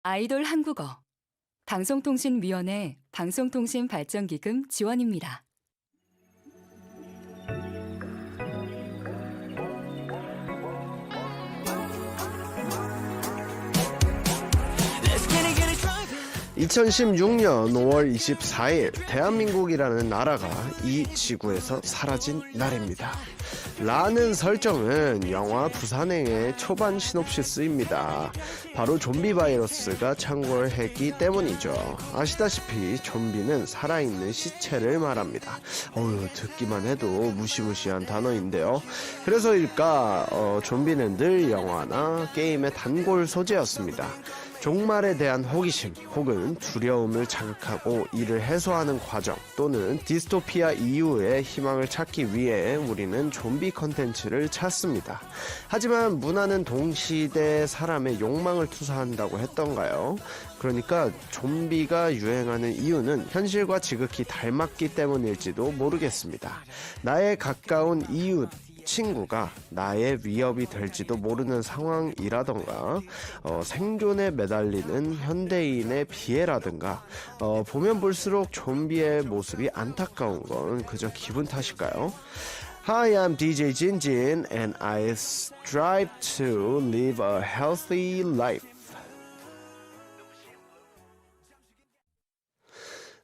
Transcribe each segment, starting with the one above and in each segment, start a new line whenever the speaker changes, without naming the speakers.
아이돌 한국어 방송통신위원회 방송통신발전기금 지원입니다.
(2016년 5월 24일) 대한민국이라는 나라가 이 지구에서 사라진 날입니다. 라는 설정은 영화 부산행의 초반 시놉시스입니다. 바로 좀비 바이러스가 창궐했기 때문이죠. 아시다시피 좀비는 살아있는 시체를 말합니다. 듣기만 해도 무시무시한 단어인데요. 그래서일까 좀비는 늘 영화나 게임의 단골 소재였습니다. 종말에 대한 호기심 혹은 두려움을 자극하고 이를 해소하는 과정 또는 디스토피아 이후의 희망을 찾기 위해 우리는 좀비 컨텐츠를 찾습니다. 하지만 문화는 동시대 사람의 욕망을 투사한다고 했던가요? 그러니까 좀비가 유행하는 이유는 현실과 지극히 닮았기 때문일지도 모르겠습니다. 나의 가까운 이웃 친구가 나의 위협이 될지도 모르는 상황이라던가 생존에 매달리는 현대인의 피해라든가 보면 볼수록 좀비의 모습이 안타까운 건 그저 기분 탓일까요? Hi, I'm DJ Jinjin and I strive to live a healthy life.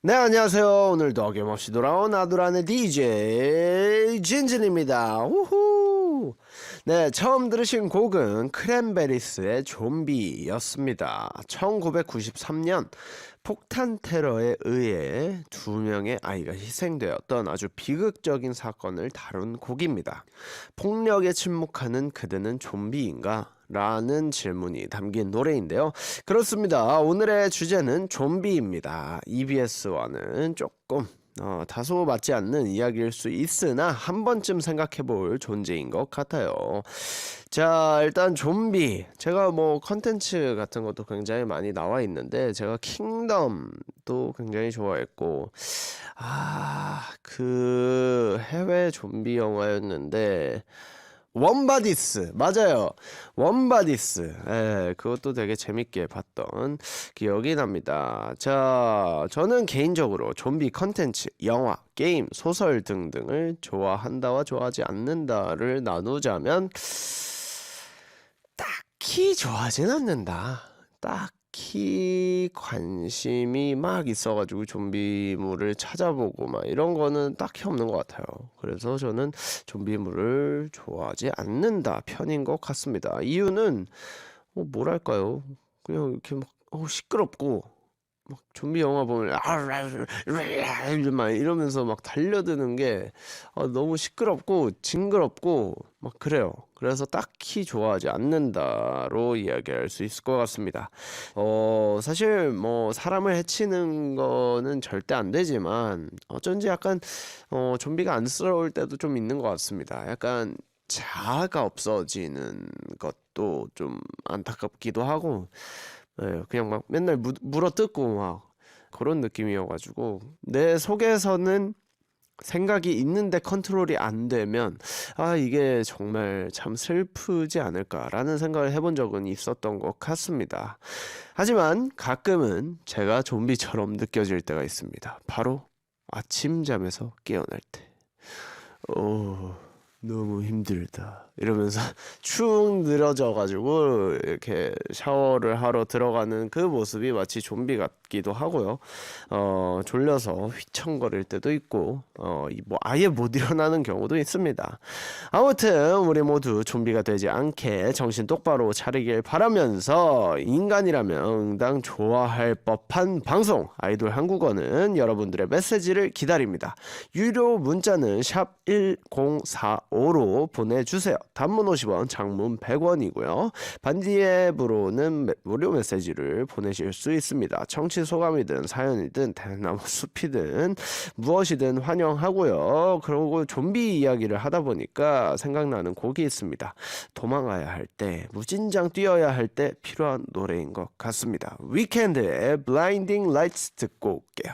네, 안녕하세요. 오늘도 어김없이 돌아온 아두란의 DJ 진진입니다. 우후. 네, 처음 들으신 곡은 크랜베리스의 좀비였습니다. 1993년 폭탄 테러에 의해 2명의 아이가 희생되었던 아주 비극적인 사건을 다룬 곡입니다. 폭력에 침묵하는 그대는 좀비인가? 라는 질문이 담긴 노래인데요. 그렇습니다. 오늘의 주제는 좀비입니다. EBS와는 조금 다소 맞지 않는 이야기일 수 있으나 한 번쯤 생각해볼 존재인 것 같아요. 자, 일단 좀비, 제가 컨텐츠 같은 것도 굉장히 많이 나와 있는데 제가 킹덤도 굉장히 좋아했고 그 해외 좀비 영화였는데 원바디스, 맞아요. 원바디스. 그것도 되게 재밌게 봤던 기억이 납니다. 자, 저는 개인적으로 좀비 컨텐츠, 영화, 게임, 소설 등등을 좋아한다와 좋아하지 않는다를 나누자면 딱히 좋아하진 않는다. 딱히 관심이 막 있어가지고 좀비물을 찾아보고 막 이런 거는 딱히 없는 것 같아요. 그래서 저는 좀비물을 좋아하지 않는다 편인 것 같습니다. 이유는 뭐랄까요? 그냥 이렇게 막 시끄럽고 막 좀비 영화 보면 막 이러면서 막 달려드는 게 너무 시끄럽고 징그럽고 막 그래요. 그래서 딱히 좋아하지 않는다로 이야기할 수 있을 것 같습니다. 사실 사람을 해치는 거는 절대 안 되지만 어쩐지 약간 좀비가 안쓰러울 때도 좀 있는 것 같습니다. 약간 자아가 없어지는 것도 좀 안타깝기도 하고 그냥 막 맨날 물어뜯고 막 그런 느낌이어가지고 내 속에서는 생각이 있는데 컨트롤이 안 되면 이게 정말 참 슬프지 않을까라는 생각을 해본 적은 있었던 것 같습니다. 하지만 가끔은 제가 좀비처럼 느껴질 때가 있습니다. 바로 아침잠에서 깨어날 때 너무 힘들다 이러면서 축 늘어져가지고 이렇게 샤워를 하러 들어가는 그 모습이 마치 좀비 같기도 하고요. 졸려서 휘청거릴 때도 있고 아예 못 일어나는 경우도 있습니다. 아무튼 우리 모두 좀비가 되지 않게 정신 똑바로 차리길 바라면서 인간이라면 응당 좋아할 법한 방송 아이돌 한국어는 여러분들의 메시지를 기다립니다. 유료 문자는 샵 1045로 보내주세요. 단문 50원, 장문 100원이고요. 반디 앱으로는 무료 메시지를 보내실 수 있습니다. 청취 소감이든 사연이든 대나무 숲이든 무엇이든 환영하고요. 그리고 좀비 이야기를 하다 보니까 생각나는 곡이 있습니다. 도망가야 할 때, 무진장 뛰어야 할 때 필요한 노래인 것 같습니다. 위켄드의 Blinding Lights 듣고 올게요.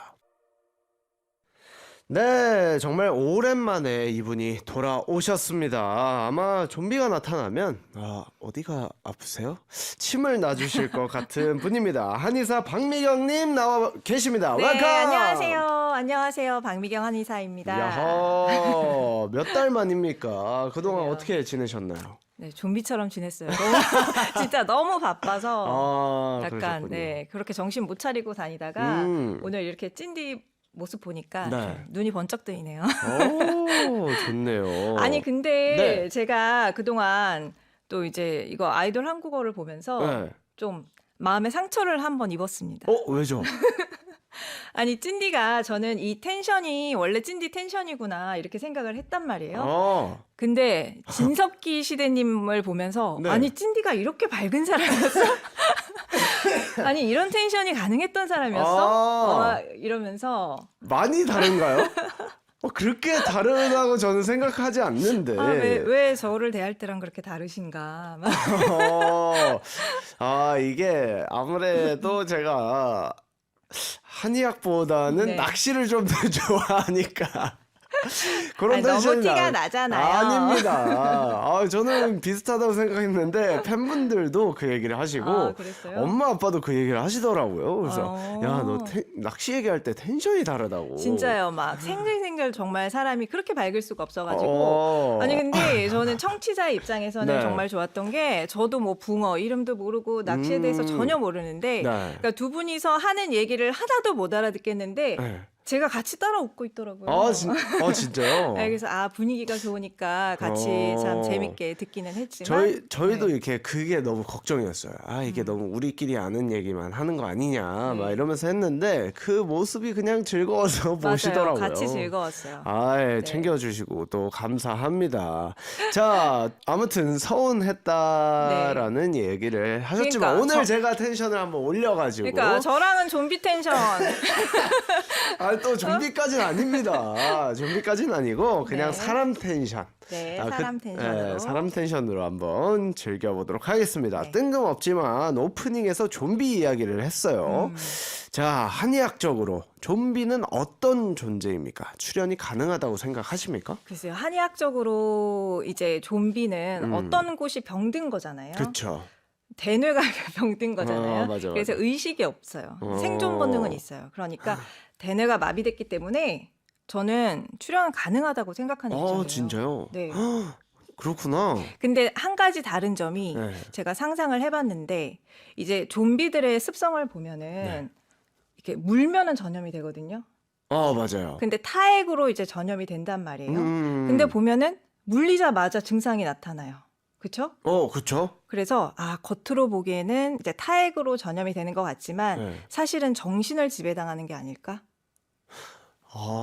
네, 정말 오랜만에 이분이 돌아오셨습니다. 아마 좀비가 나타나면 어디가 아프세요? 침을 놔주실 것 같은 분입니다. 한의사 박미경님 나와 계십니다.
네,
웰컴!
안녕하세요. 안녕하세요. 박미경 한의사입니다.
야호, 몇 달 만입니까? 그동안
그래요.
어떻게 지내셨나요?
네, 좀비처럼 지냈어요. 너무, 진짜 너무 바빠서 약간
그러셨군요.
네, 그렇게 정신 못 차리고 다니다가
음.
오늘 이렇게 찐디 모습 보니까
네.
좀 눈이 번쩍 뜨이네요.
오, 좋네요.
아니 근데
네.
제가 그동안 또 이제 이거 아이돌 한국어를 보면서
네.
좀 마음의 상처를 한번 입었습니다.
왜죠?
아니 찐디가 저는 이 텐션이 원래 찐디 텐션이구나 이렇게 생각을 했단 말이에요.
어,
근데 진섭기 시대님을 보면서
네.
아니 찐디가 이렇게 밝은 사람이었어? 아니 이런 텐션이 가능했던 사람이었어? 이러면서
많이 다른가요? 그렇게 다르다고 저는 생각하지 않는데.
왜 저를 대할 때랑 그렇게 다르신가? 막
이게 아무래도 제가 한의학보다는
네.
낚시를 좀 더 좋아하니까. 그런
아니, 너무
텐션이
티가 나잖아요.
아닙니다. 저는 비슷하다고 생각했는데 팬분들도 그 얘기를 하시고
그랬어요?
엄마 아빠도 그 얘기를 하시더라고요. 그래서
어.
야, 너 낚시 얘기할 때 텐션이 다르다고.
진짜요. 막 생글생글 정말 사람이 그렇게 밝을 수가 없어가지고
어.
아니 근데 저는 청취자의 입장에서는
네.
정말 좋았던 게 저도 뭐 붕어 이름도 모르고 낚시에 대해서 전혀 모르는데
네.
그러니까 두 분이서 하는 얘기를 하나도 못 알아듣겠는데
네.
제가 같이 따라 웃고 있더라고요.
진짜요?
네, 그래서 분위기가 좋으니까 같이 참 재밌게 듣기는 했지만
저희도
네.
이렇게 그게 너무 걱정이었어요. 이게 너무 우리끼리 아는 얘기만 하는 거 아니냐,
네.
막 이러면서 했는데 그 모습이 그냥 즐거워서
맞아요.
보시더라고요.
같이 즐거웠어요.
네. 챙겨주시고 또 감사합니다. 자, 아무튼 서운했다라는 얘기를 하셨지만
그러니까
오늘 제가 텐션을 한번 올려가지고
그러니까 저랑은 좀비 텐션.
또 좀비까지는 아닙니다. 좀비까지는 아니고 그냥
네.
사람 텐션.
네, 사람 텐션으로.
사람 텐션으로 한번 즐겨보도록 하겠습니다.
네.
뜬금없지만 오프닝에서 좀비 이야기를 했어요. 자, 한의학적으로 좀비는 어떤 존재입니까? 출현이 가능하다고 생각하십니까?
글쎄요. 한의학적으로 이제 좀비는 어떤 곳이 병든 거잖아요.
그렇죠.
대뇌가 병든 거잖아요.
맞아,
그래서
맞아.
의식이 없어요.
어.
생존 본능은 있어요. 그러니까 대뇌가 마비됐기 때문에 저는 출연 가능하다고 생각하는 입장이에요.
진짜요?
네.
그렇구나.
근데 한 가지 다른 점이
네.
제가 상상을 해봤는데 이제 좀비들의 습성을 보면은
네.
이렇게 물면은 전염이 되거든요.
맞아요.
근데 타액으로 이제 전염이 된단 말이에요. 근데
음.
보면은 물리자마자 증상이 나타나요. 그렇죠?
그렇죠.
그래서 겉으로 보기에는 이제 타액으로 전염이 되는 것 같지만
네.
사실은 정신을 지배당하는 게 아닐까?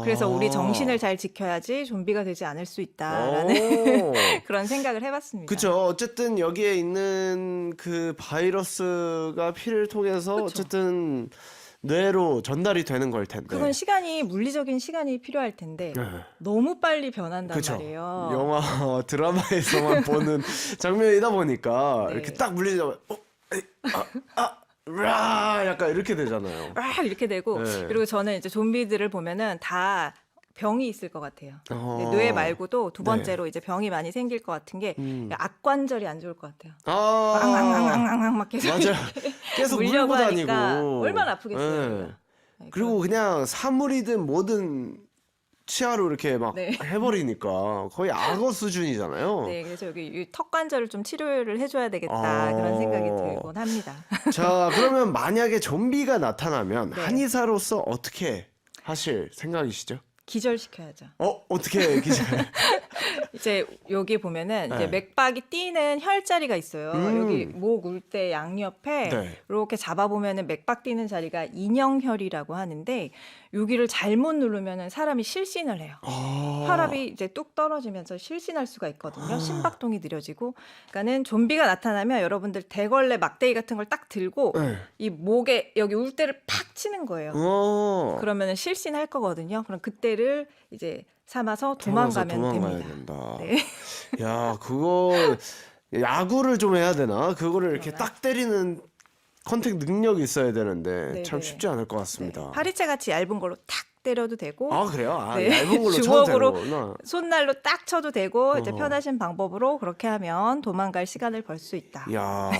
그래서 우리 정신을 잘 지켜야지 좀비가 되지 않을 수 있다라는 그런 생각을 해봤습니다.
그렇죠. 어쨌든 여기에 있는 그 바이러스가 피를 통해서
그쵸.
어쨌든 뇌로 전달이 되는 걸 텐데.
그건 물리적인 시간이 필요할 텐데
네.
너무 빨리 변한단
그쵸.
말이에요.
영화 드라마에서만 보는 장면이다 보니까
네.
이렇게 딱 물리자마자 라 약간 이렇게 되잖아요.
이렇게 되고
네.
그리고 저는 이제 좀비들을 보면은 다 병이 있을 것 같아요. 뇌 말고도 두 번째로 이제 병이 많이 생길 것 같은 게 악관절이 안 좋을 것 같아요. 앙앙앙앙앙 막 계속
맞아요. 계속
물려고
물고
하니까
다니고
얼마나 아프겠어요.
네.
우리가. 네,
그리고 그냥 사물이든 뭐든 치아로 이렇게 막
네.
해버리니까 거의 악어 수준이잖아요.
네, 그래서 여기 이 턱관절을 좀 치료를 해줘야 되겠다 그런 생각이 들곤 합니다.
자, 그러면 만약에 좀비가 나타나면
네.
한의사로서 어떻게 하실 생각이시죠?
기절시켜야죠.
어떻게 기절?
이제 여기 보면은
네.
이제 맥박이 뛰는 혈자리가 있어요. 여기 목 울 때 양옆에
네.
이렇게 잡아보면은 맥박 뛰는 자리가 인형혈이라고 하는데 여기를 잘못 누르면은 사람이 실신을 해요. 혈압이 이제 뚝 떨어지면서 실신할 수가 있거든요. 심박동이 느려지고. 그러니까는 좀비가 나타나면 여러분들 대걸레 막대기 같은 걸 딱 들고
네.
이 목에 여기 울대를 팍 치는 거예요. 그러면은 실신할 거거든요. 그럼 그때를 이제 삼아서 도망가면 됩니다.
된다.
네.
야, 그거 야구를 좀 해야 되나? 그거를 이렇게 딱 때리는 컨택 능력이 있어야 되는데
네,
참
네.
쉽지 않을 것 같습니다.
파리채 같이 얇은 걸로 탁 때려도 되고
아, 그래요? 아,
네.
얇은 걸로 쳐도
주먹으로
되는구나.
손날로 딱 쳐도 되고 이제
어.
편하신 방법으로 그렇게 하면 도망갈 시간을 벌 수 있다.
이야,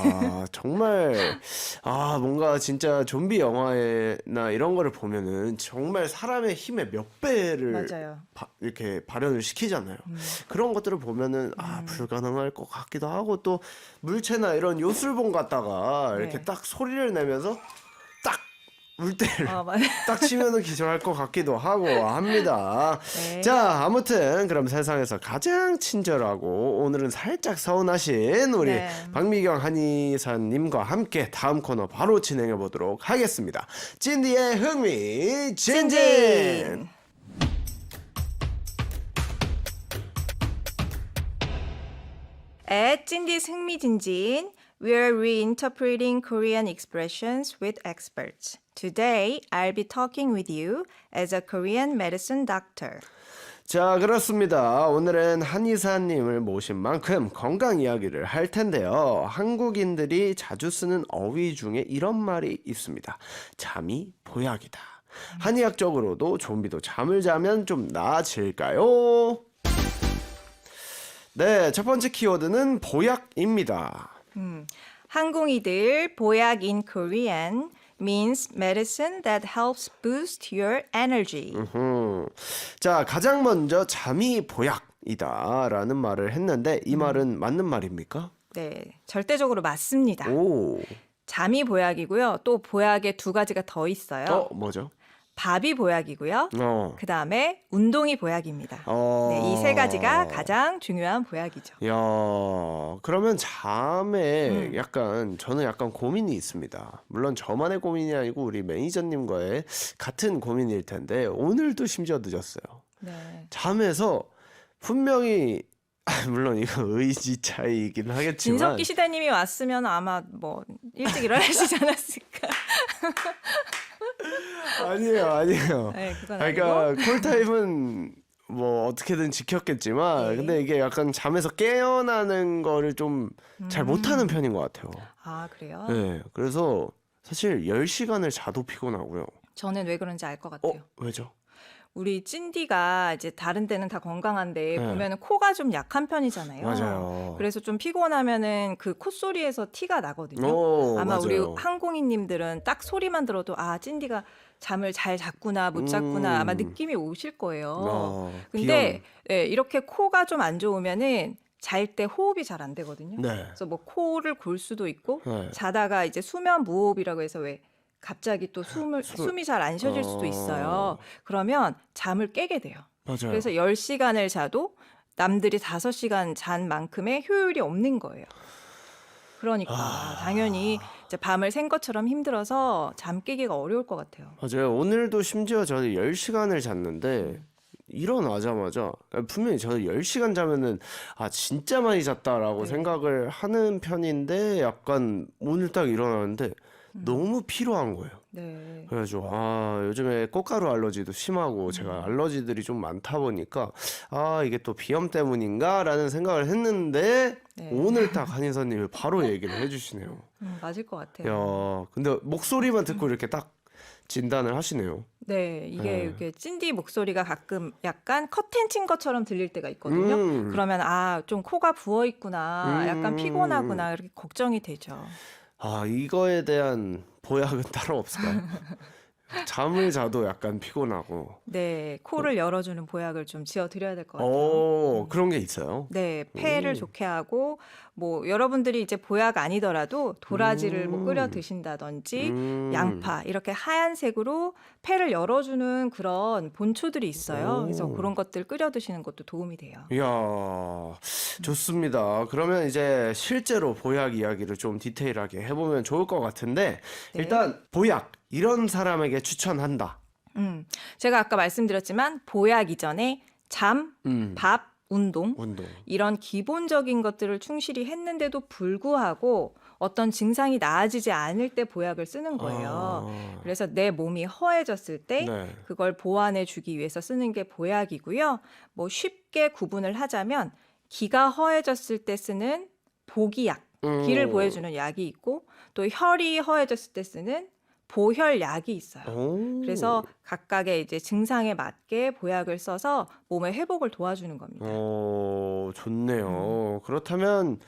정말, 아, 뭔가 진짜 좀비 영화나 이런 거를 보면은 정말 사람의 힘의 몇 배를
맞아요.
이렇게 발현을 시키잖아요. 그런 것들을 보면은, 아, 불가능할 것 같기도 하고, 또 물체나 이런 요술봉 갖다가 이렇게
네.
딱 소리를 내면서 딱 물때를
맞아요.
딱 치면은 기절할 것 같기도 하고 합니다.
네.
자, 아무튼 그럼 세상에서 가장 친절하고 오늘은 살짝 서운하신 우리
네.
박미경 한의사님과 함께 다음 코너 바로 진행해 보도록 하겠습니다. 찐디의 흥미 진진.
진진. At 찐디's 흥미진진, we're reinterpreting Korean expressions with experts. Today, I'll be talking with you as a Korean medicine doctor.
자, 그렇습니다. 오늘은 한의사님을 모신 만큼 건강 이야기를 할 텐데요. 한국인들이 자주 쓰는 어휘 중에 이런 말이 있습니다. 잠이 보약이다. 한의학적으로도 좀비도 잠을 자면 좀 나아질까요? 네, 첫 번째 키워드는 보약입니다.
항공이들 보약 in Korean means medicine that helps boost your energy.
자, 가장 먼저 잠이 보약이다라는 말을 했는데 이 말은 맞는 말입니까?
네, 절대적으로 맞습니다.
오,
잠이 보약이고요. 또 보약에 두 가지가 더 있어요.
뭐죠?
밥이 보약이고요.
어,
그 다음에 운동이 보약입니다.
어.
네, 이 세 가지가 가장 중요한 보약이죠.
야, 그러면 잠에 저는 약간 고민이 있습니다. 물론 저만의 고민이 아니고 우리 매니저님과의 같은 고민일 텐데 오늘도 심지어 늦었어요.
네.
잠에서 분명히 물론 이거 의지 차이이긴 하겠지만
진석기 시대님이 왔으면 아마 뭐 일찍 일어나시지 않았을까.
아니에요.
네, 그건 아니고.
그러니까 쿨타임은 뭐 어떻게든 지켰겠지만
네.
근데 이게 약간 잠에서 깨어나는 거를 좀 잘 못하는 편인 것 같아요.
아, 그래요?
네, 그래서 사실 10시간을 자도 피곤하고요.
저는 왜 그런지 알 것 같아요.
왜죠?
우리 찐디가 이제 다른 데는 다 건강한데
네.
보면은 코가 좀 약한 편이잖아요.
맞아요.
그래서 좀 피곤하면은 그 콧소리에서 티가 나거든요.
오,
아마 우리
맞아요.
항공인님들은 딱 소리만 들어도 아, 찐디가 잠을 잘 잤구나 못 잤구나 아마 느낌이 오실 거예요. 근데 네, 이렇게 코가 좀 안 좋으면은 잘 때 호흡이 잘 안 되거든요.
네.
그래서 뭐 코를 골 수도 있고
네.
자다가 이제 수면 무호흡이라고 해서 왜 갑자기 또 숨이 잘 안 쉬어질 수도 있어요. 그러면 잠을 깨게 돼요.
맞아요.
그래서 10시간을 자도 남들이 5시간 잔 만큼의 효율이 없는 거예요. 그러니까 당연히 이제 밤을 샌 것처럼 힘들어서 잠 깨기가 어려울 것 같아요.
맞아요. 오늘도 심지어 저는 10시간을 잤는데 일어나자마자 분명히 저는 10시간 자면은 아 진짜 많이 잤다라고
네.
생각을 하는 편인데 약간 오늘 딱 일어나는데 너무 피로한 거예요.
네.
그래가지고 아 요즘에 꽃가루 알러지도 심하고 제가 알러지들이 좀 많다 보니까 아 이게 또 비염 때문인가라는 생각을 했는데
네.
오늘 딱 한의사님이 바로 얘기를 해주시네요.
맞을 것 같아요.
야 근데 목소리만 듣고 이렇게 딱 진단을 하시네요.
네,
네.
이게 찐디 목소리가 가끔 약간 커튼 친 것처럼 들릴 때가 있거든요. 그러면 아, 좀 코가 부어 있구나, 약간 피곤하구나 이렇게 걱정이 되죠.
아 이거에 대한 보약은 따로 없을까요? 잠을 자도 약간 피곤하고.
네, 코를 열어주는 보약을 좀 지어드려야 될 것 같아요.
그런 게 있어요.
네, 폐를 좋게 하고 뭐 여러분들이 이제 보약 아니더라도 도라지를 뭐 끓여 드신다든지 양파 이렇게 하얀색으로 폐를 열어주는 그런 본초들이 있어요. 그래서 그런 것들 끓여 드시는 것도 도움이 돼요.
이야, 좋습니다. 그러면 이제 실제로 보약 이야기를 좀 디테일하게 해보면 좋을 것 같은데,
네.
일단 보약, 이런 사람에게 추천한다.
제가 아까 말씀드렸지만 보약 이전에 잠, 밥, 운동 이런 기본적인 것들을 충실히 했는데도 불구하고 어떤 증상이 나아지지 않을 때 보약을 쓰는 거예요. 그래서 내 몸이 허해졌을 때
네.
그걸 보완해 주기 위해서 쓰는 게 보약이고요. 뭐 쉽게 구분을 하자면 기가 허해졌을 때 쓰는 보기약, 기를 보여주는 약이 있고 또 혈이 허해졌을 때 쓰는 보혈약이 있어요.
오.
그래서 각각의 이제 증상에 맞게 보약을 써서 몸의 회복을 도와주는 겁니다.
좋네요. 그렇다면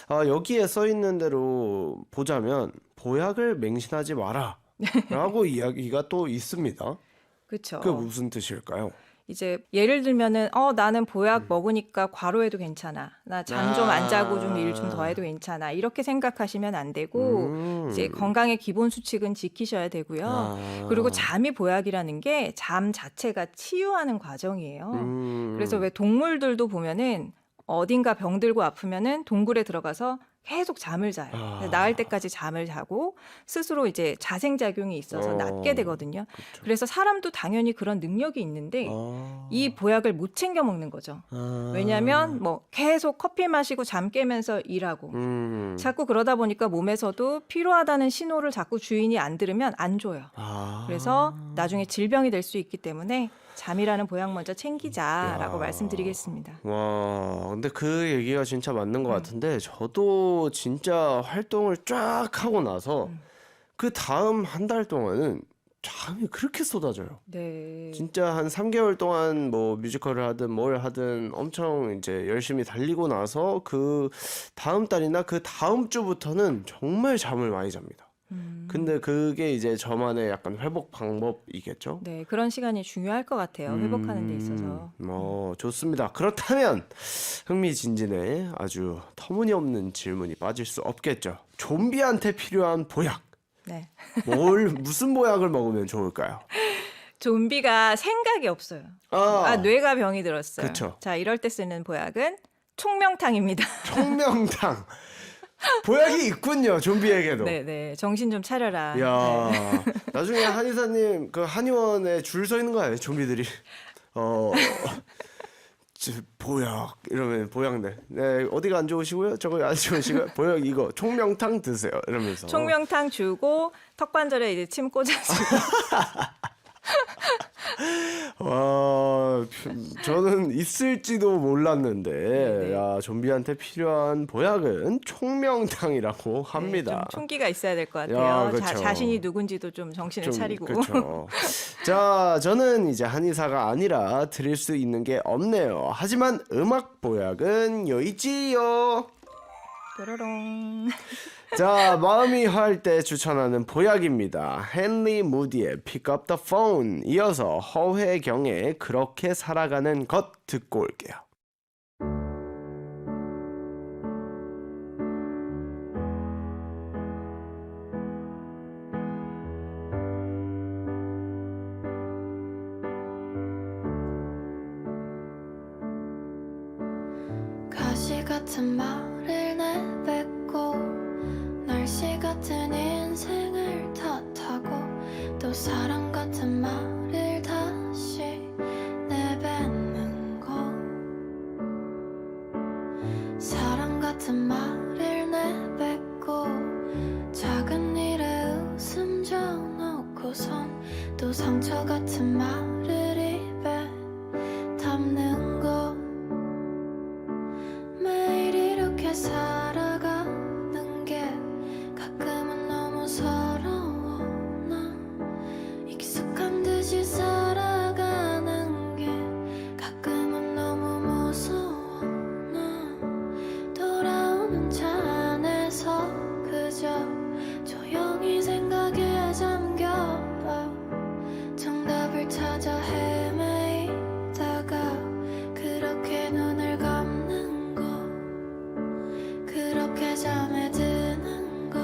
여기에 써 있는 대로 보자면 보약을 맹신하지 마라 라고 이야기가 또 있습니다.
그렇죠.
그게 무슨 뜻일까요?
이제 예를 들면은 나는 보약 먹으니까 과로해도 괜찮아. 나 잠 좀 안 자고 좀 일 좀 더 해도 괜찮아. 이렇게 생각하시면 안 되고 이제 건강의 기본 수칙은 지키셔야 되고요. 그리고 잠이 보약이라는 게 잠 자체가 치유하는 과정이에요. 그래서 왜 동물들도 보면은 어딘가 병들고 아프면은 동굴에 들어가서 계속 잠을 자요. 나을 때까지 잠을 자고 스스로 이제 자생작용이 있어서 낫게 되거든요.
그쵸.
그래서 사람도 당연히 그런 능력이 있는데 이 보약을 못 챙겨 먹는 거죠. 왜냐하면 뭐 계속 커피 마시고 잠 깨면서 일하고 자꾸 그러다 보니까 몸에서도 피로하다는 신호를 자꾸 주인이 안 들으면 안 줘요. 그래서 나중에 질병이 될 수 있기 때문에 잠이라는 보약 먼저 챙기자라고
야.
말씀드리겠습니다.
와, 근데 그 얘기가 진짜 맞는 것 같은데 저도 진짜 활동을 쫙 하고 나서 그 다음 한 달 동안은 잠이 그렇게 쏟아져요.
네.
진짜 한 3개월 동안 뭐 뮤지컬을 하든 뭘 하든 엄청 이제 열심히 달리고 나서 그 다음 달이나 그 다음 주부터는 정말 잠을 많이 잡니다. 근데 그게 이제 저만의 약간 회복 방법이겠죠?
네, 그런 시간이 중요할 것 같아요. 회복하는 데 있어서.
좋습니다. 그렇다면 흥미진진의 아주 터무니없는 질문이 빠질 수 없겠죠. 좀비한테 필요한 보약.
네.
무슨 보약을 먹으면 좋을까요?
좀비가 생각이 없어요. 뇌가 병이 들었어요.
그쵸.
자, 이럴 때 쓰는 보약은 총명탕입니다.
총명탕. 보약이 있군요, 좀비에게도.
네. 정신 좀 차려라.
야,
네.
나중에 한의사님 그 한의원에 줄 서 있는 거 아니에요, 좀비들이? 보약 이러면 보약네. 네, 어디가 안 좋으시고요? 저거 안 좋으시고요? 보약 이거 총명탕 드세요. 이러면서.
총명탕 주고 턱관절에 이제 침 꽂아주고.
와, 저는 있을지도 몰랐는데,
네네.
야, 좀비한테 필요한 보약은 총명탕이라고
네,
합니다.
좀 총기가 있어야 될 것 같아요.
야, 그쵸.
자신이 누군지도 좀 정신을 차리고.
그렇죠. 자, 저는 이제 한의사가 아니라 드릴 수 있는 게 없네요. 하지만 음악 보약은 요 있지요.
뾰로롱.
자, 마음이 화할 때 추천하는 보약입니다. 헨리 무디의 Pick Up the Phone. 이어서 허회경의 그렇게 살아가는 것 듣고 올게요.
가시 같은 말을 내뱉고 날씨 같은 인생을 탓하고 또 사랑 같은 말을 다시 내뱉는 거 사랑 같은 말을 내뱉고 작은 일에 웃음 져놓고선 또 상처 같은 말을 입에 담는 거 매일 이렇게 살아가는 게 가끔은 너무 서러워 나 익숙한 듯이 살아가는 게 가끔은 너무 무서워 나 돌아오는 차 안에서 그저 조용히 생각에 잠겨 정답을 찾아 헤매이다가 그렇게 눈을 감는 거 그렇게 잠에 드는 거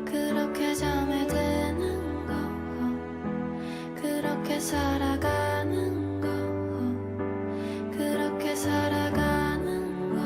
그렇게 잠에 드는 거 그렇게 살아가는 거 그렇게 살아가는 거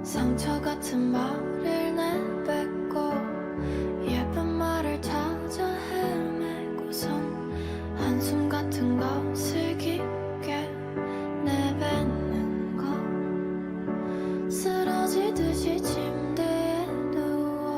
상처 같은 말을 내뱉고 예쁜 말을 찾아 헤매고선 한숨 같은 것을 깊게 내뱉는 거 쓰러지듯이 침대에 누워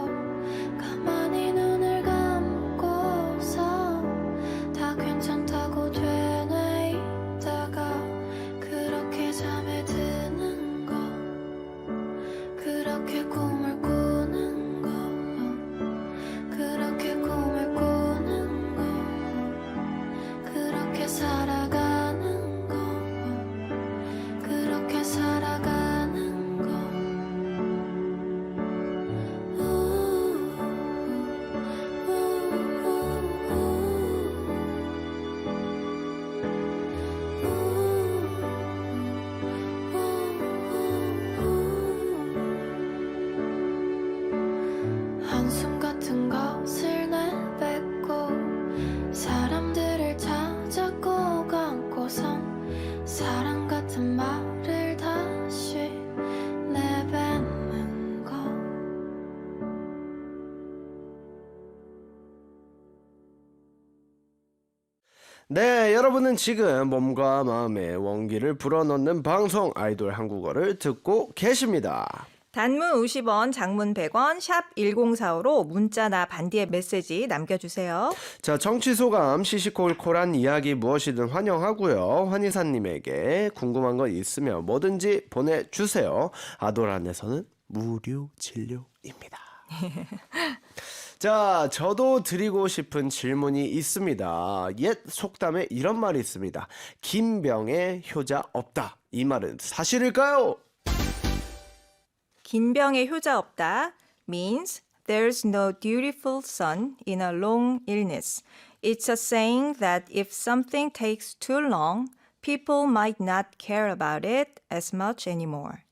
네, 여러분은 지금 몸과 마음의 원기를 불어넣는 방송 아이돌 한국어를 듣고 계십니다.
단문 50원, 장문 100원, 샵 1045로 문자나 반디의 메시지 남겨주세요.
자, 정치 소감, 시시콜콜한 이야기 무엇이든 환영하고요. 환희사님에게 궁금한 거 있으면 뭐든지 보내주세요. 아도란에서는 무료 진료입니다. 자, 저도 드리고 싶은 질문이 있습니다. 옛 속담에 이런 말이 있습니다. 김병에 효자 없다. 이 말은 사실일까요?
긴병에 효자 없다 means there's no dutiful son in a long illness. It's a saying that if something takes too long, people might not care about it as much anymore.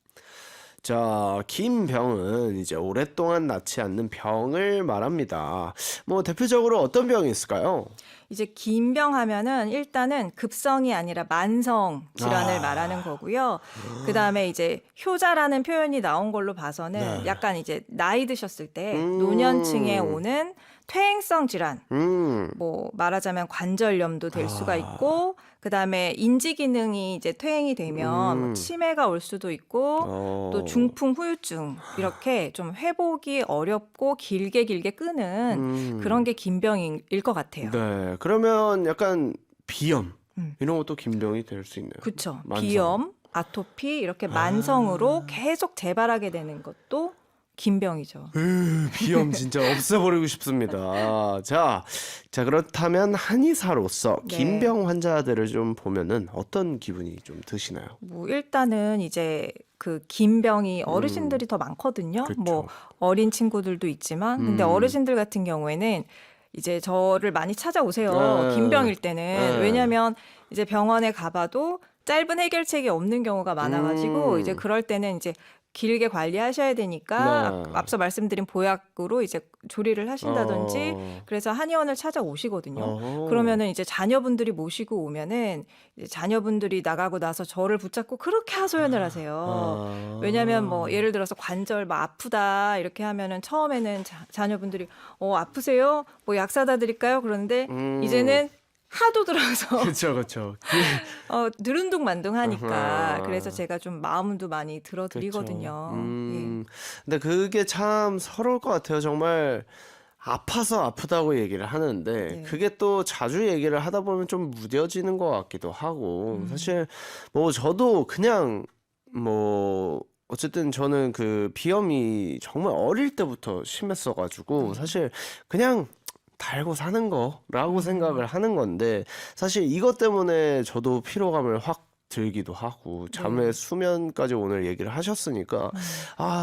자, 김병은 이제 오랫동안 낫지 않는 병을 말합니다. 뭐 대표적으로 어떤 병이 있을까요?
이제 긴병 하면은 일단은 급성이 아니라 만성 질환을 말하는 거고요. 그다음에 이제 효자라는 표현이 나온 걸로 봐서는
네.
약간 이제 나이 드셨을 때 노년층에 오는 퇴행성 질환, 뭐 말하자면 관절염도 될 수가 있고, 그다음에 인지 기능이 이제 퇴행이 되면 뭐 치매가 올 수도 있고, 또 중풍 후유증 이렇게 좀 회복이 어렵고 길게 끄는 그런 게 긴병일 것 같아요.
네, 그러면 약간 비염 이런 것도 김병이 될 수 있나요?
그렇죠.
만성.
비염, 아토피 이렇게 만성으로 계속 재발하게 되는 것도 긴병이죠.
비염 진짜 없애버리고 싶습니다. 자, 그렇다면 한의사로서
네.
김병 환자들을 좀 보면은 어떤 기분이 좀 드시나요?
뭐 일단은 이제 그 긴병이 어르신들이 더 많거든요.
그쵸.
뭐 어린 친구들도 있지만 근데 어르신들 같은 경우에는 이제 저를 많이 찾아오세요.
네.
긴병일 때는.
네.
왜냐하면 이제 병원에 가봐도 짧은 해결책이 없는 경우가 많아가지고 이제 그럴 때는 이제 길게 관리하셔야 되니까
네.
앞서 말씀드린 보약으로 이제 조리를 하신다든지
어.
그래서 한의원을 찾아오시거든요.
어허.
그러면은 이제 자녀분들이 모시고 오면은 이제 자녀분들이 나가고 나서 저를 붙잡고 그렇게 하소연을 하세요. 왜냐하면 뭐 예를 들어서 관절 뭐 아프다 이렇게 하면은 처음에는 자녀분들이 아프세요? 뭐 약 사다 드릴까요? 그런데 이제는 하도 들어서
그렇죠.
느른둥만둥하니까
아하.
그래서 제가 좀 마음도 많이 들어드리거든요. 예.
근데 그게 참 서러울 것 같아요. 정말 아파서 아프다고 얘기를 하는데
네.
그게 또 자주 얘기를 하다 보면 좀 무뎌지는 것 같기도 하고 사실 뭐 저도 그냥 뭐 어쨌든 저는 그 비염이 정말 어릴 때부터 심했어가지고 사실 그냥 달고 사는 거라고 생각을 하는 건데 사실 이것 때문에 저도 피로감을 확 들기도 하고 잠의
네.
수면까지 오늘 얘기를 하셨으니까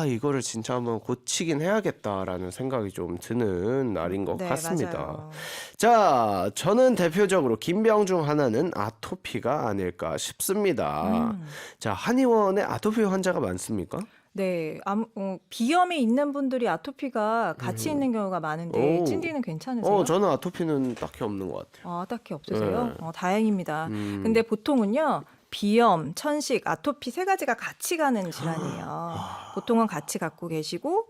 이거를 진짜 한번 고치긴 해야겠다라는 생각이 좀 드는 날인 것
네,
같습니다.
맞아요.
자, 저는 대표적으로 긴병 중 하나는 아토피가 아닐까 싶습니다. 자, 한의원에 아토피 환자가 많습니까?
네, 비염이 있는 분들이 아토피가 같이 있는 경우가 많은데
오.
찐디는 괜찮으세요?
저는 아토피는 딱히 없는 것 같아요.
딱히 없으세요?
네.
다행입니다. 근데 보통은요. 비염, 천식, 아토피 세 가지가 같이 가는 질환이에요. 보통은 같이 갖고 계시고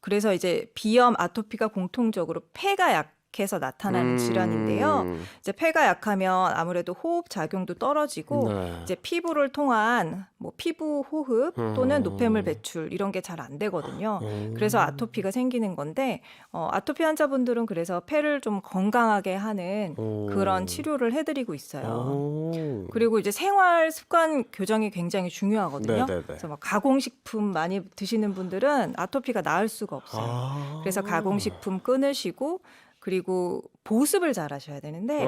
그래서 이제 비염, 아토피가 공통적으로 폐가 약해서 나타나는 질환인데요. 이제 폐가 약하면 아무래도 호흡 작용도 떨어지고
네.
이제 피부를 통한 뭐 피부 호흡 또는 노폐물 배출 이런 게 잘 안 되거든요. 그래서 아토피가 생기는 건데 아토피 환자분들은 그래서 폐를 좀 건강하게 하는 그런 치료를 해드리고 있어요. 그리고 이제 생활 습관 교정이 굉장히 중요하거든요.
네네네.
그래서 막 가공식품 많이 드시는 분들은 아토피가 나을 수가 없어요. 그래서 가공식품 끊으시고 그리고 보습을 잘 하셔야 되는데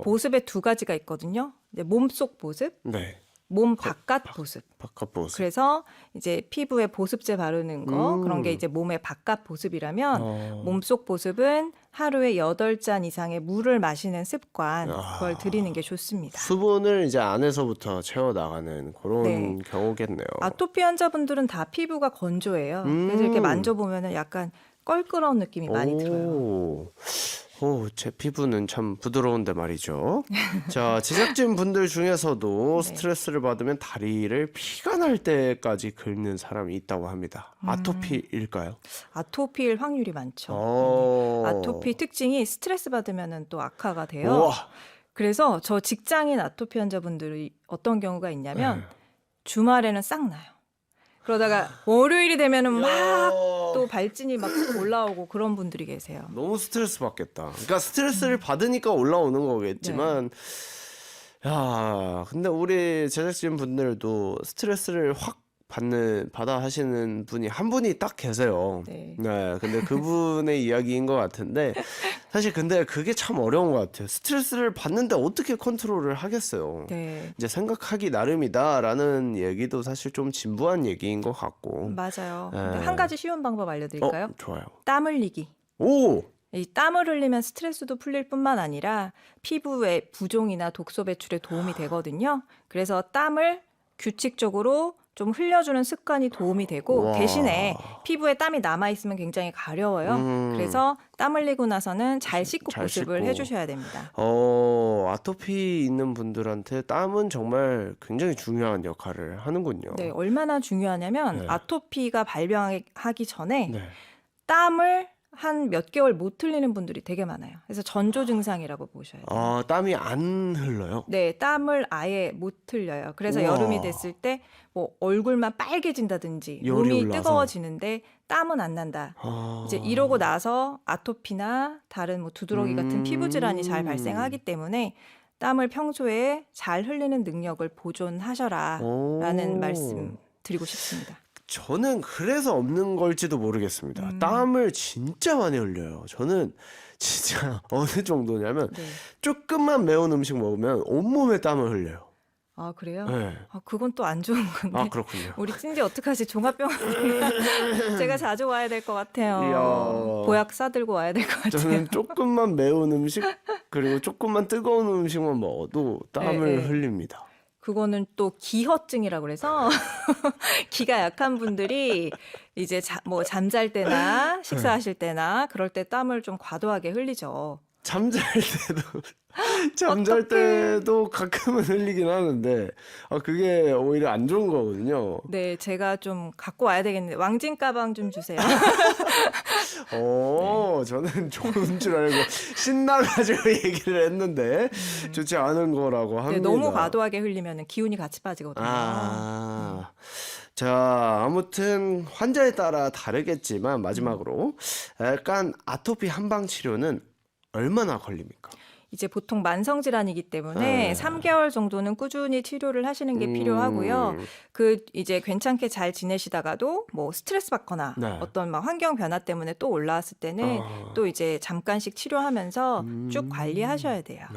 보습에 두 가지가 있거든요. 이제 몸속 보습,
네.
몸 바깥 보습.
바깥 보습.
그래서 이제 피부에 보습제 바르는 거 그런 게 이제 몸의 바깥 보습이라면 몸속 보습은 하루에 8잔 이상의 물을 마시는 습관 그걸 들이는 게 좋습니다.
수분을 이제 안에서부터 채워 나가는 그런
네.
경우겠네요.
아토피 환자분들은 다 피부가 건조해요. 그래서 이렇게 만져보면 약간 껄끄러운 느낌이 많이 들어요.
제 피부는 참 부드러운데 말이죠. 자, 제작진 분들 중에서도
네.
스트레스를 받으면 다리를 피가 날 때까지 긁는 사람이 있다고 합니다. 아토피일까요?
아토피일 확률이 많죠.
어.
아토피 특징이 스트레스 받으면 또 악화가 돼요.
우와.
그래서 저 직장인 아토피 환자분들이 어떤 경우가 있냐면
네.
주말에는 싹 나요. 그러다가 월요일이 되면은 막 또 발진이 막 올라오고 그런 분들이 계세요.
너무 스트레스 받겠다. 그러니까 스트레스를 받으니까 올라오는 거겠지만, 야, 근데 우리 제작진 분들도 스트레스를 확 받아 하시는 분이 한 분이 딱 계세요.
네.
네, 근데 그분의 이야기인 것 같은데, 사실 근데 그게 참 어려운 것 같아요. 스트레스를 받는데 어떻게 컨트롤을 하겠어요.
네.
이제 생각하기 나름이다라는 얘기도 사실 좀 진부한 얘기인 것 같고.
맞아요.
네.
근데 한 가지 쉬운 방법 알려드릴까요?
좋아요.
땀 흘리기.
오!
이 땀을 흘리면 스트레스도 풀릴 뿐만 아니라 피부의 부종이나 독소 배출에 도움이 되거든요. 그래서 땀을 규칙적으로 좀 흘려주는 습관이 도움이 되고
와.
대신에 피부에 땀이 남아있으면 굉장히 가려워요. 그래서 땀 흘리고 나서는 잘 씻고
잘
보습을
씻고.
해주셔야 됩니다.
아토피 있는 분들한테 땀은 정말 굉장히 중요한 역할을 하는군요.
네, 얼마나 중요하냐면
네.
아토피가 발병하기 전에
네.
땀을 한 몇 개월 못 흘리는 분들이 되게 많아요. 그래서 전조 증상이라고 보셔야 돼요.
땀이 안 흘러요?
네, 땀을 아예 못 흘려요. 그래서
우와.
여름이 됐을 때 뭐 얼굴만 빨개진다든지
열이
몸이
올라서.
뜨거워지는데 땀은 안 난다. 이제 이러고 나서 아토피나 다른 뭐 두드러기 같은 피부 질환이 잘 발생하기 때문에 땀을 평소에 잘 흘리는 능력을 보존하셔라라는 말씀 드리고 싶습니다.
저는 그래서 없는 걸지도 모르겠습니다. 땀을 진짜 많이 흘려요. 저는 진짜 어느 정도냐면
네.
조금만 매운 음식 먹으면 온몸에 땀을 흘려요.
아, 그래요?
네.
그건 또 안 좋은 건데.
아, 그렇군요.
우리 찐디 어떡하지? 종합병원 제가 자주 와야 될 것 같아요.
이야.
보약 싸들고 와야 될 것 같아요.
저는 조금만 매운 음식 그리고 조금만 뜨거운 음식만 먹어도 땀을
네.
흘립니다.
그거는 또 기허증이라고 그래서 기가 약한 분들이 이제 뭐 잠잘 때나 식사하실 때나 그럴 때 땀을 좀 과도하게 흘리죠.
잠잘 때도 가끔은 흘리긴 하는데 그게 오히려 안 좋은 거거든요.
네, 제가 좀 갖고 와야 되겠는데 왕진 가방 좀 주세요.
저는 좋은 줄 알고 신나가지고 얘기를 했는데 좋지 않은 거라고 합니다.
네, 너무 과도하게 흘리면 기운이 같이 빠지거든요.
자, 아무튼 환자에 따라 다르겠지만 마지막으로 약간 아토피 한방 치료는 얼마나 걸립니까?
이제 보통 만성 질환이기 때문에 3개월 정도는 꾸준히 치료를 하시는 게 필요하고요. 그 이제 괜찮게 잘 지내시다가도 뭐 스트레스 받거나
네.
어떤 막 환경 변화 때문에 또 올라왔을 때는 또 이제 잠깐씩 치료하면서 쭉 관리하셔야 돼요.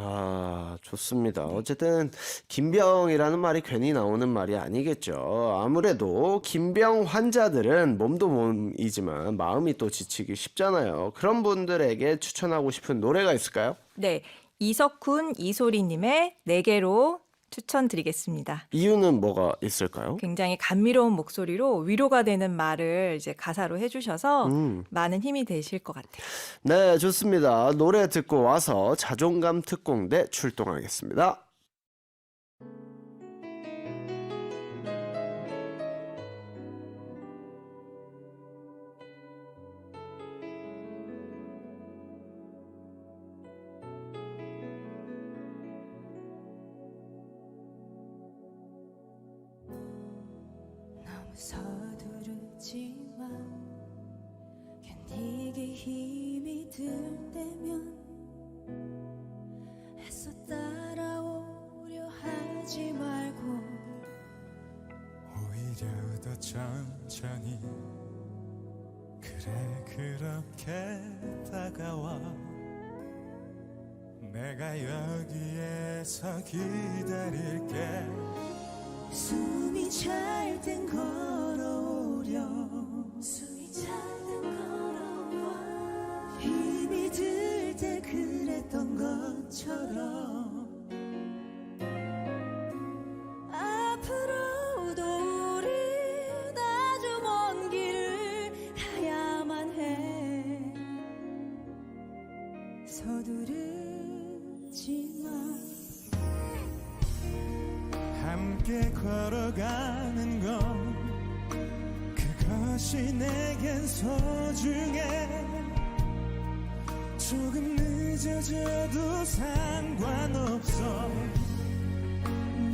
좋습니다. 어쨌든 긴병이라는 말이 괜히 나오는 말이 아니겠죠. 아무래도 긴병 환자들은 몸도 몸이지만 마음이 또 지치기 쉽잖아요. 그런 분들에게 추천하고 싶은 노래가 있을까요?
네, 이석훈, 이소리님의 4개로 추천드리겠습니다.
이유는 뭐가 있을까요?
굉장히 감미로운 목소리로 위로가 되는 말을 이제 가사로 해주셔서 많은 힘이 되실 것 같아요.
네, 좋습니다. 노래 듣고 와서 자존감 특공대 출동하겠습니다.
서두르지만 견디기 힘이 들 때면 애써 따라오려 하지 말고
오히려 더 천천히 그래 그렇게 다가와 내가 여기에서 기다릴게
숨이 찰 땐 걸어오려 숨이 찰 땐 걸어와 힘이 들 때 그랬던 것처럼 앞으로도 우리 아주 먼 길을 가야만 해 서두르지 마
함께 걸어가는 건 그것이 내겐 소중해 조금 늦은 잊어져도 상관없어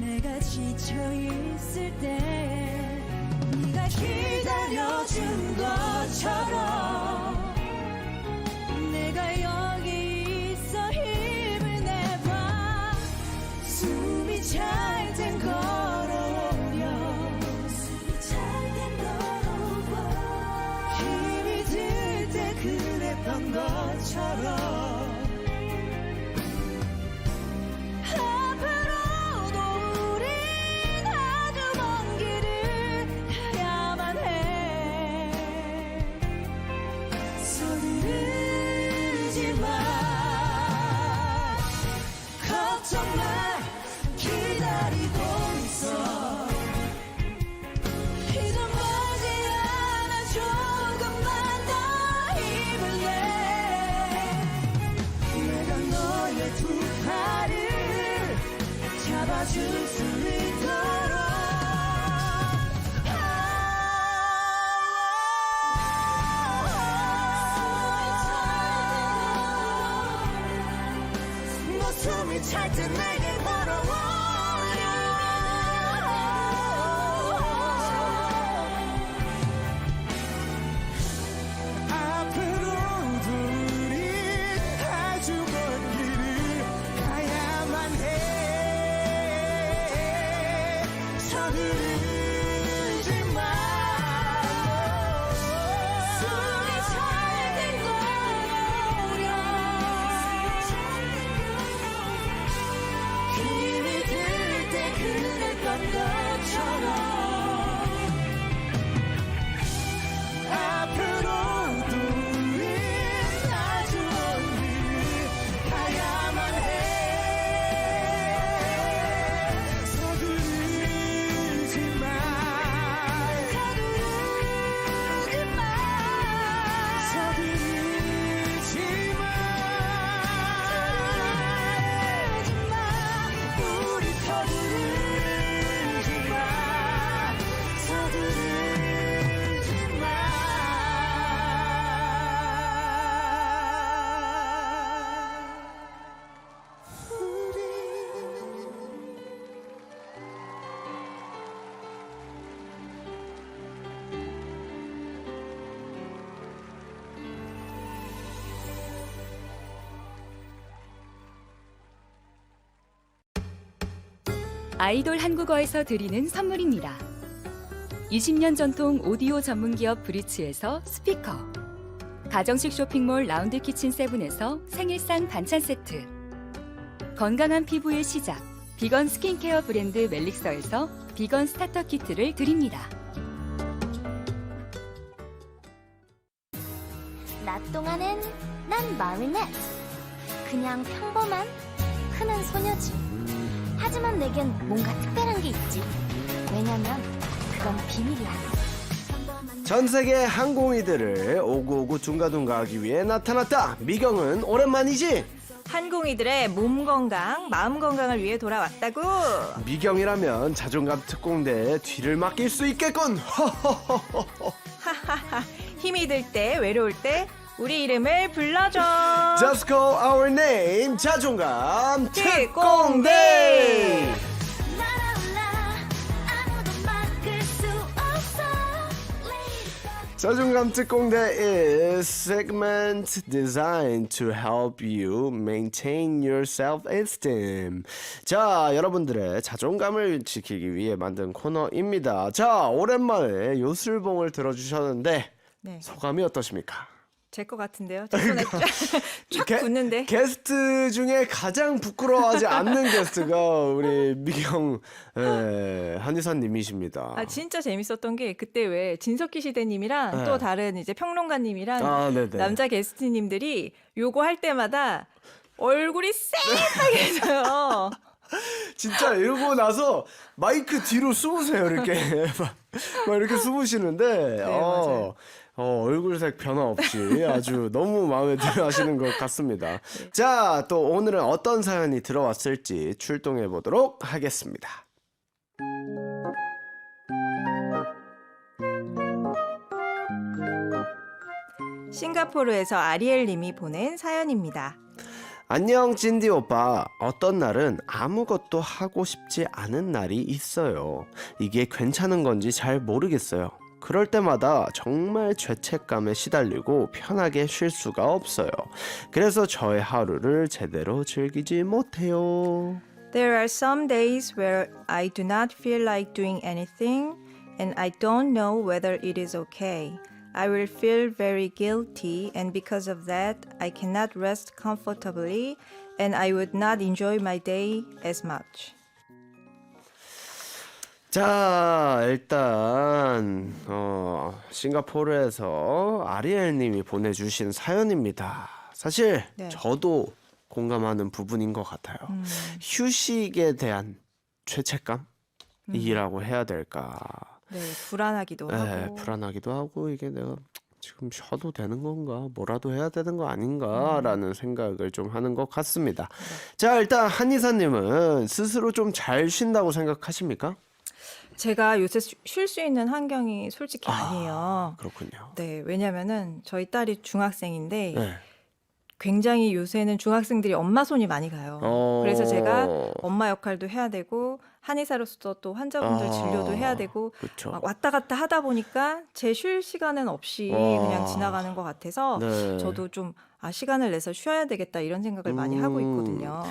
내가 지쳐 있을 때 네가 기다려준 것처럼 내가 여기 있어 힘을 내봐 숨이 찰 땐 걸어오려 숨이 찰 땐 걸어와 힘이 들 때 그랬던 것처럼 앞으로도 우린 아주 먼 길을 가야만 해 서두르지 마 걱정 마 기다리고 있어 이제 머지않아 조금만 더 힘을 내 내가 너의 두 팔을 잡아줄 수 있도록 너 숨이 찰 때 내게 걸어오려
앞으로도 우린 아주 먼 길을 가야만 해 서두르지 마
숨이 찰 땐 걸어오려 힘이 들 때 그랬던 것처럼
앞으로도 우린 아주 먼 길을 가야만 해 서두르지 마
서두르지 마
서두르지 마
우리 서두르지 마 서두르지 마
아이돌 한국어에서 드리는 선물입니다. 20년 전통 오디오 전문기업 브리츠에서 스피커, 가정식 쇼핑몰 라운드키친 세븐에서 생일상 반찬 세트, 건강한 피부의 시작 비건 스킨케어 브랜드 멜릭서에서 비건 스타터 키트를 드립니다.
낮 동안엔 난 마리넷. 그냥 평범한 흔한 소녀지. 하지만 내겐 뭔가 특별한 게 있지. 왜냐면 그건 비밀이야.
전 세계 항공이들을 오구오구 둥가둥가하기 위해 나타났다. 미경은 오랜만이지?
한공이들의 몸 건강, 마음 건강을 위해 돌아왔다고.
미경이라면 자존감 특공대에 뒤를 맡길 수 있겠군.
힘이 들 때, 외로울 때 우리 이름을 불러줘.
Just call our name. 자존감
특공대.
날아올라 아무도 막을 수 없어
자존감 특공대 is segment designed to help you maintain your self-esteem. 자, 여러분들의 자존감을 지키기 위해 만든 코너입니다. 자, 오랜만에 요술봉을 들어주셨는데
네,
소감이 어떠십니까?
제 거 같은데요. 제 손에 쫙
게-
붙는데.
게스트 중에 가장 부끄러워하지 않는 게스트가 우리 미경 한의사님이십니다.
아 진짜 재밌었던 게 그때 왜 진석희 시대님이랑
네.
또 다른 이제 평론가님이랑
아, 네네.
남자 게스트님들이 요거 할 때마다 얼굴이 쎄하게 해서요.
진짜 이러고 나서 마이크 뒤로 숨으세요 이렇게 막 이렇게 숨으시는데
맞아요.
얼굴색 변화 없이 아주 너무 마음에 들어 하시는 것 같습니다. 자, 또 오늘은 어떤 사연이 들어왔을지 출동해 보도록 하겠습니다.
싱가포르에서 아리엘 님이 보낸 사연입니다.
안녕 찐디 오빠. 어떤 날은 아무것도 하고 싶지 않은 날이 있어요. 이게 괜찮은 건지 잘 모르겠어요. 그럴 때마다 정말 죄책감에 시달리고 편하게 쉴 수가 없어요. 그래서 저의 하루를 제대로 즐기지 못해요.
There are some days where I do not feel like doing anything and I don't know whether it is okay. I will feel very guilty and because of that I cannot rest comfortably and I would not enjoy my day as much.
자, 일단 싱가포르에서 아리엘님이 보내주신 사연입니다. 사실
네.
저도 공감하는 부분인 것 같아요. 휴식에 대한 죄책감이라고 해야 될까?
네, 불안하기도
네,
하고.
불안하기도 하고 이게 내가 지금 쉬어도 되는 건가? 뭐라도 해야 되는 거 아닌가라는 생각을 좀 하는 것 같습니다. 자, 일단 한이사님은 스스로 좀 잘 쉰다고 생각하십니까?
제가 요새 쉴 수 있는 환경이 솔직히 아니에요.
그렇군요.
네, 왜냐면은 저희 딸이 중학생인데
네.
굉장히 요새는 중학생들이 엄마 손이 많이 가요. 그래서 제가 엄마 역할도 해야 되고 한의사로서 또 환자분들 진료도 해야 되고
그렇죠.
막 왔다 갔다 하다 보니까 제 쉴 시간은 없이 그냥 지나가는 것 같아서
네.
저도 좀 시간을 내서 쉬어야 되겠다 이런 생각을 많이 하고 있거든요.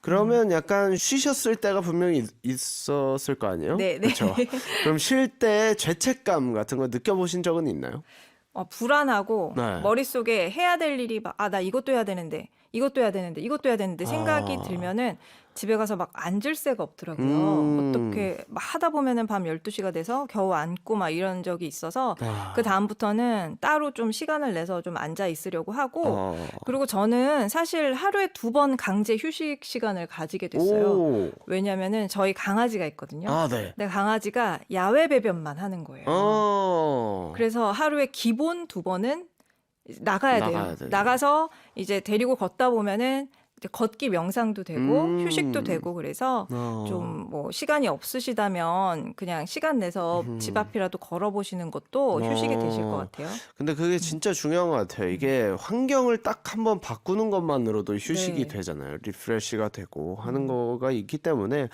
그러면 약간 쉬셨을 때가 분명히 있었을 거 아니에요?
네, 네.
그렇죠. 그럼 쉴 때 죄책감 같은 거 느껴보신 적은 있나요?
불안하고
네.
머릿속에 해야 될 일이 막 나 이것도 해야 되는데 이것도 해야 되는데 이것도 해야 되는데 생각이 들면은 집에 가서 막 앉을 새가 없더라고요. 어떻게 막 하다 보면은 밤 12시가 돼서 겨우 앉고 막 이런 적이 있어서 그 다음부터는 따로 좀 시간을 내서 좀 앉아 있으려고 하고 그리고 저는 사실 하루에 2번 강제 휴식 시간을 가지게 됐어요.
오.
왜냐면은 저희 강아지가 있거든요.
아, 네.
근데 강아지가 야외 배변만 하는 거예요. 그래서 하루에 기본 2번은 나가야 돼요.
돼요.
나가서 이제 데리고 걷다 보면은 이제 걷기 명상도 되고 휴식도 되고 그래서 좀 뭐 시간이 없으시다면 그냥 시간 내서 집 앞이라도 걸어보시는 것도 휴식이 되실 것 같아요.
근데 그게 진짜 중요한 것 같아요. 이게 환경을 딱 한번 바꾸는 것만으로도 휴식이
네.
되잖아요. 리프레시가 되고 하는 거가 있기 때문에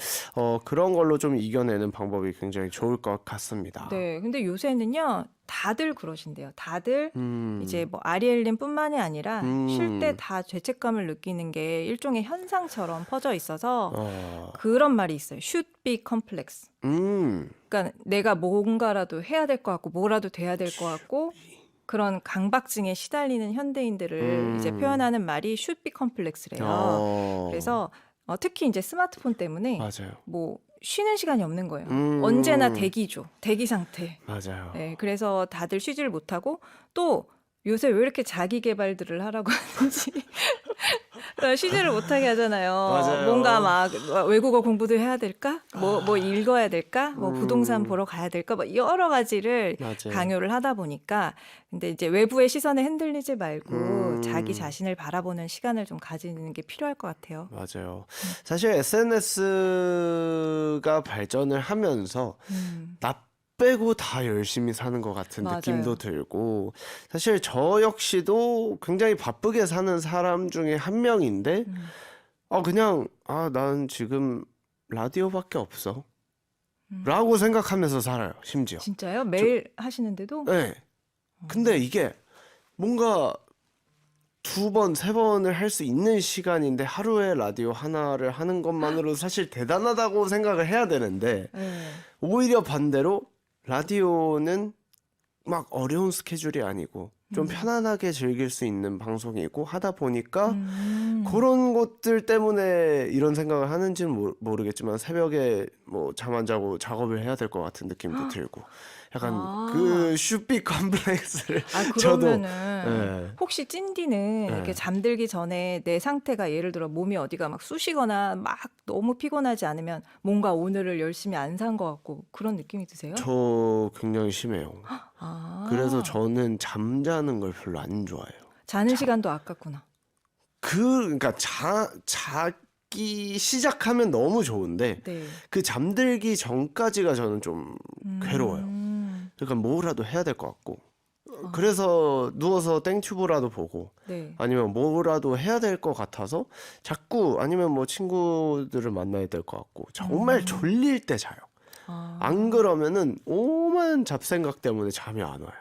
그런 걸로 좀 이겨내는 방법이 굉장히 좋을 것 같습니다.
네, 근데 요새는요 다들 그러신대요. 다들 이제 뭐 아리엘님뿐만이 아니라 쉴 때 다 죄책감을 느끼는 게 일종의 현상처럼 퍼져 있어서 그런 말이 있어요. should be complex. 그러니까 내가 뭔가라도 해야 될 것 같고 뭐라도 돼야 될 것 같고 그런 강박증에 시달리는 현대인들을 이제 표현하는 말이 should be complex래요. 그래서 특히 이제 스마트폰 때문에
맞아요.
뭐 쉬는 시간이 없는 거예요. 언제나 대기죠. 대기 상태.
맞아요.
네, 그래서 다들 쉬지를 못하고 또 요새 왜 이렇게 자기 개발들을 하라고 하는지 쉬지를 못하게 하잖아요.
맞아요.
뭔가 막 외국어 공부도 해야 될까? 뭐 읽어야 될까? 뭐 부동산 보러 가야 될까? 뭐 여러 가지를
맞아요.
강요를 하다 보니까 근데 이제 외부의 시선에 흔들리지 말고 자기 자신을 바라보는 시간을 좀 가지는 게 필요할 것 같아요.
맞아요. 사실 SNS가 발전을 하면서 나 빼고 다 열심히 사는 것 같은
맞아요.
느낌도 들고 사실 저 역시도 굉장히 바쁘게 사는 사람 중에 한 명인데 그냥 난 지금 라디오밖에 없어 라고 생각하면서 살아요. 심지어.
진짜요? 매일 하시는데도?
네. 근데 이게 뭔가 2번, 3번을 할 수 있는 시간인데 하루에 라디오 하나를 하는 것만으로 사실 대단하다고 생각을 해야 되는데
네.
오히려 반대로 라디오는 막 어려운 스케줄이 아니고 좀 편안하게 즐길 수 있는 방송이고 하다 보니까 그런 것들 때문에 이런 생각을 하는지는 모르겠지만 새벽에 뭐 잠 안 자고 작업을 해야 될 것 같은 느낌도 들고 약간 그 슈피 컴플렉스를 저도
그러면은 혹시 찐디는
네.
이렇게 잠들기 전에 내 상태가 예를 들어 몸이 어디가 막 쑤시거나 막 너무 피곤하지 않으면 뭔가 오늘을 열심히 안 산 것 같고 그런 느낌이 드세요?
저 굉장히 심해요. 그래서 저는 잠자는 걸 별로 안 좋아해요.
자는 시간도 아깝구나.
그러니까 자기 시작하면 너무 좋은데
네.
그 잠들기 전까지가 저는 좀 괴로워요. 그러니까 뭐라도 해야 될 것 같고 그래서 누워서 땡튜브라도 보고
네.
아니면 뭐라도 해야 될 것 같아서 자꾸 아니면 뭐 친구들을 만나야 될 것 같고 정말 졸릴 때 자요. 안 그러면은 오만 잡생각 때문에 잠이 안 와요.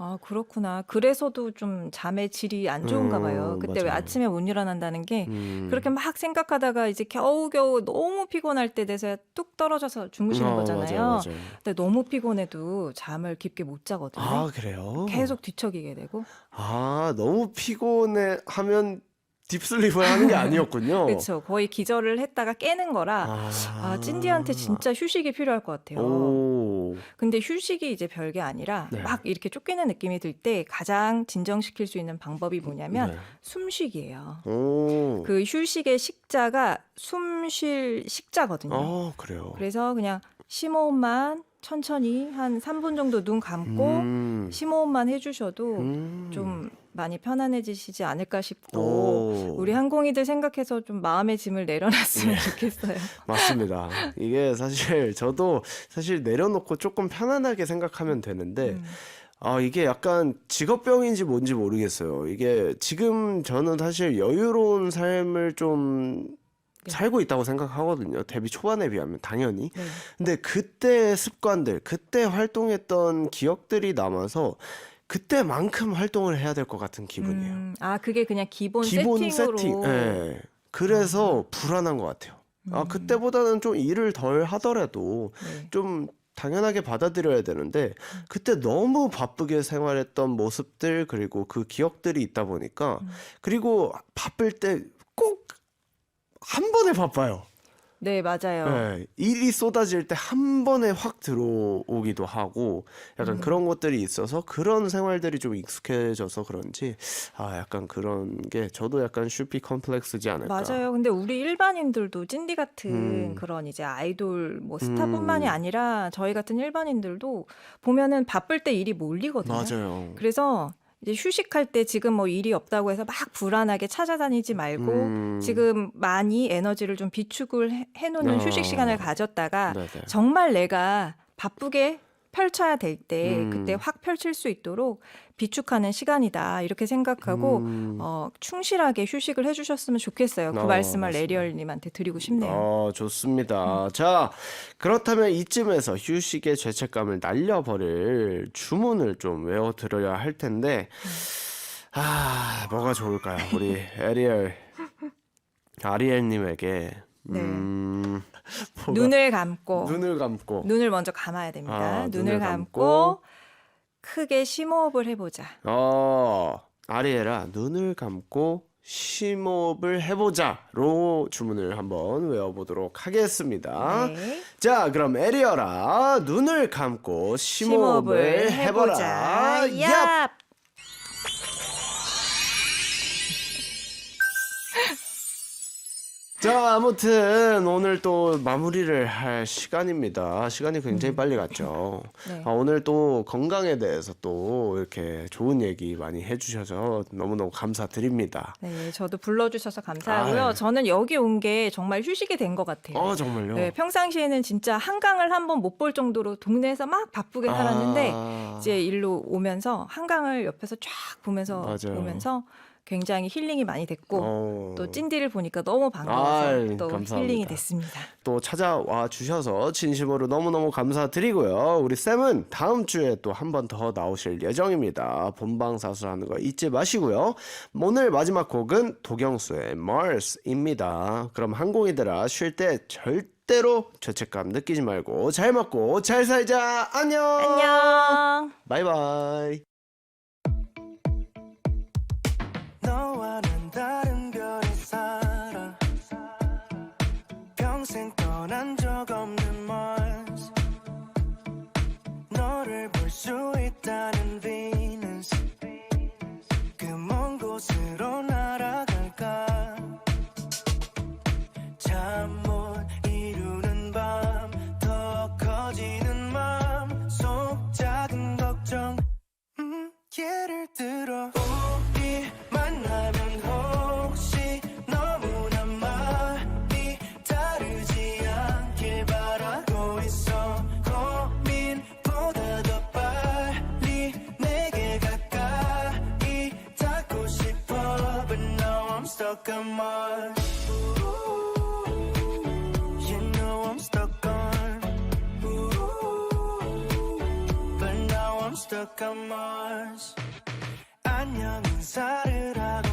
아, 그렇구나. 그래서도 좀 잠의 질이 안 좋은가 봐요. 그때 왜
맞아요.
아침에 못 일어난다는 게 그렇게 막 생각하다가 이제 겨우겨우 너무 피곤할 때 돼서야 뚝 떨어져서 주무시는 거잖아요.
맞아요.
근데 너무 피곤해도 잠을 깊게 못 자거든요.
아, 그래요?
계속 뒤척이게 되고.
아, 너무 피곤해 하면 딥슬립을 하는 게 아니었군요.
그렇죠. 거의 기절을 했다가 깨는 거라 찐디한테 진짜 휴식이 필요할 것 같아요.
오.
근데 휴식이 이제 별게 아니라
네.
막 이렇게 쫓기는 느낌이 들 때 가장 진정시킬 수 있는 방법이 뭐냐면
네.
숨쉬기예요.
오.
그 휴식의 식자가 숨 쉴 식자거든요.
아, 그래요.
그래서 그냥 심호흡만 천천히 한 3분 정도 눈 감고 심호흡만 해주셔도 좀 많이 편안해지시지 않을까 싶고
오.
우리 항공이들 생각해서 좀 마음의 짐을 내려놨으면 좋겠어요.
맞습니다. 이게 사실 저도 사실 내려놓고 조금 편안하게 생각하면 되는데 이게 약간 직업병인지 뭔지 모르겠어요. 이게 지금 저는 사실 여유로운 삶을 좀 살고 있다고 생각하거든요. 데뷔 초반에 비하면 당연히.
네.
근데 그때 습관들, 그때 활동했던 기억들이 남아서 그때만큼 활동을 해야 될 것 같은 기분이에요.
그게 그냥 기본
기본
세팅으로.
세팅. 예. 그래서 불안한 것 같아요. 그때보다는 좀 일을 덜 하더라도
네.
좀 당연하게 받아들여야 되는데 그때 너무 바쁘게 생활했던 모습들 그리고 그 기억들이 있다 보니까 그리고 바쁠 때 꼭 한 번에 바빠요.
네, 맞아요.
네, 일이 쏟아질 때 한 번에 확 들어오기도 하고 약간 그런 것들이 있어서 그런 생활들이 좀 익숙해져서 그런지 약간 그런 게 저도 약간 슈피 컴플렉스지 않을까.
맞아요. 근데 우리 일반인들도 찐디 같은 그런 이제 아이돌 뭐 스타뿐만이 아니라 저희 같은 일반인들도 보면은 바쁠 때 일이 몰리거든요.
맞아요.
그래서 이제 휴식할 때 지금 뭐 일이 없다고 해서 막 불안하게 찾아다니지 말고 지금 많이 에너지를 좀 비축을 해놓는 휴식 시간을 가졌다가
네네.
정말 내가 바쁘게 펼쳐야 될 때 그때 확 펼칠 수 있도록 비축하는 시간이다 이렇게 생각하고 충실하게 휴식을 해주셨으면 좋겠어요. 그 말씀을
맞습니다.
레리얼님한테 드리고 싶네요.
좋습니다. 자, 그렇다면 이쯤에서 휴식의 죄책감을 날려버릴 주문을 좀 외워드려야 할 텐데 뭐가 좋을까요? 우리 아리엘님에게
네.
뭐가-
눈을 감고
눈을 감고
눈을 먼저 감아야 됩니다.
눈을
눈을
감고.
감고 크게 심호흡을 해보자.
아리엘아 눈을 감고 심호흡을 해보자로 주문을 한번 외워보도록 하겠습니다.
네.
자, 그럼 에리어라 눈을 감고 심호흡을 해보라. 얍!
얍!
자, 아무튼 오늘 또 마무리를 할 시간입니다. 시간이 굉장히 빨리 갔죠.
네.
오늘 또 건강에 대해서 또 이렇게 좋은 얘기 많이 해주셔서 너무너무 감사드립니다.
네, 저도 불러주셔서 감사하고요.
아유.
저는 여기 온 게 정말 휴식이 된 것 같아요.
정말요?
네, 평상시에는 진짜 한강을 한번 못 볼 정도로 동네에서 막 바쁘게 살았는데 이제 일로 오면서 한강을 옆에서 쫙 보면서
맞아요.
오면서 굉장히 힐링이 많이 됐고 또
찐
찐디를 보니까 너무 반가워서 또
감사합니다.
힐링이 됐습니다.
또 찾아와 주셔서 진심으로 너무너무 감사드리고요. 우리 쌤은 다음 주에 또 한 번 더 나오실 예정입니다. 본방사수하는 거 잊지 마시고요. 오늘 마지막 곡은 도경수의 Mars입니다. 그럼 항공이들아 쉴 때 절대로 죄책감 느끼지 말고 잘 먹고 잘 살자. 안녕.
안녕.
바이바이.
너와 난 다른 별에 살아 평생 떠난 적 없는 Mars 너를 볼 수 있다는 Venus 그 먼 곳으로 날아갈까 잠 못 이루는 밤 더 커지는 맘 속 작은 걱정 예를 들어 우리 만나면 혹시 너무나 많이 다르지 않길 바라고 있어 고민보다 더 stuck on Mars. You know I'm stuck on. But now I'm stuck on Mars. 안녕 인사를 하고